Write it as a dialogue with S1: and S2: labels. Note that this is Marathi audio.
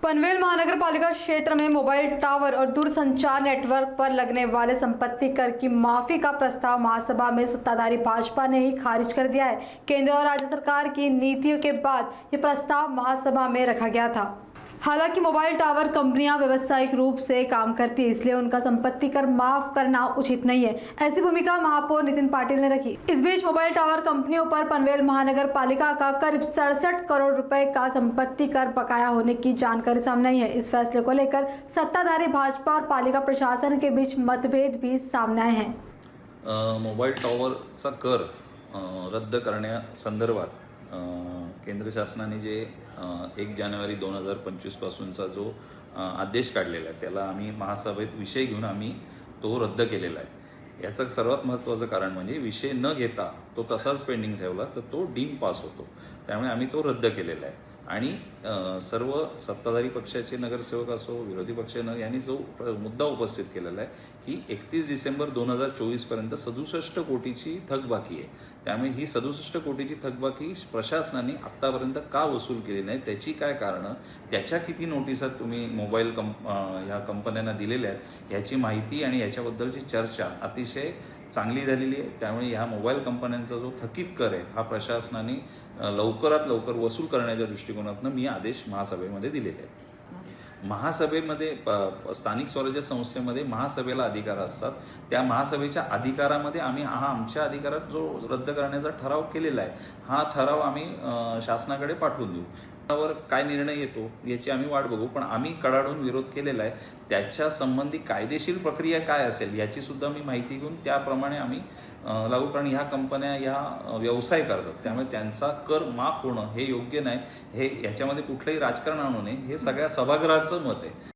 S1: पनवेल महानगर पालिका क्षेत्र में मोबाइल टावर और दूरसंचार नेटवर्क पर लगने वाले संपत्ति कर की माफी का प्रस्ताव महासभा में सत्ताधारी भाजपा ने ही खारिज कर दिया है। केंद्र और राज्य सरकार की नीतियों के बाद ये प्रस्ताव महासभा में रखा गया था। हालांकि मोबाइल टावर कंपनियां व्यावसायिक रूप से काम करती है, इसलिए उनका संपत्ति कर माफ करना उचित नहीं है। ऐसी भूमिका महापौर नितिन पाटिल ने रखी। इस बीच मोबाइल टावर कंपनियों पर पनवेल महानगर पालिका का करीब 67 करोड़ रुपए का संपत्ति कर बकाया होने की जानकारी सामने आई है। इस फैसले को लेकर सत्ताधारी भाजपा और पालिका प्रशासन के बीच मतभेद भी सामने आए हैं।
S2: मोबाईल टॉवरचा कर रद्द करण्यासंदर्भात केंद्र शासनाने जे 1 जानेवारी 2025 पासूनचा जो आदेश काढलेला आहे त्याला आम्ही महासभेत विषय घेऊन आम्ही तो रद्द केलेला आहे। याचं सर्वात महत्त्वाचं कारण म्हणजे विषय न घेता तो तसाच पेंडिंग ठेवला तर तो डीम पास होतो, त्यामुळे आम्ही तो रद्द केलेला आहे। आणि सर्व सत्ताधारी पक्षाचे नगरसेवक असो विरोधी पक्ष यांनी जो मुद्दा उपस्थित केलेला आहे की 31 डिसेंबर 2024 पर्यंत 67 कोटीची थकबाकी आहे, त्यामुळे ही 67 कोटीची थकबाकी प्रशासनाने आतापर्यंत का वसूल केली नाही, त्याची काय कारणं, त्याच्या किती नोटिसा तुम्ही मोबाईल ह्या कंपन्यांना दिलेल्या आहेत याची माहिती आणि याच्याबद्दलची चर्चा अतिशय चांगली झालेली आहे। त्यामुळे ह्या मोबाईल कंपन्यांचा जो थकीत कर आहे हा प्रशासनाने लवकरात लवकर वसूल करण्याच्या दृष्टिकोनातून मी आदेश महासभेमध्ये दिलेले आहेत। महासभेमध्ये स्थानिक स्वराज्य संस्थेमध्ये महासभेला अधिकार असतात, त्या महासभेच्या अधिकारामध्ये आम्ही आमच्या अधिकारात जो रद्द करण्याचा ठराव केलेला आहे हा ठराव आम्ही शासनाकडे पाठवून देऊ। त्यावर काय निर्णय येतो याची आम्ही वाट बघू, पण आम्ही कडाडून विरोध केलेला आहे। त्याच्या संबंधी कायदेशीर प्रक्रिया काय असेल याची सुद्धा मी माहिती घेऊन त्याप्रमाणे आम्ही लागू, कारण ह्या कंपन्या या व्यवसाय करतात त्यामुळे त्यांचा कर माफ होणं हे योग्य नाही। हे याच्यामध्ये कुठलंही राजकारण आणू नये हे सगळ्या सभागृहाचं मत आहे।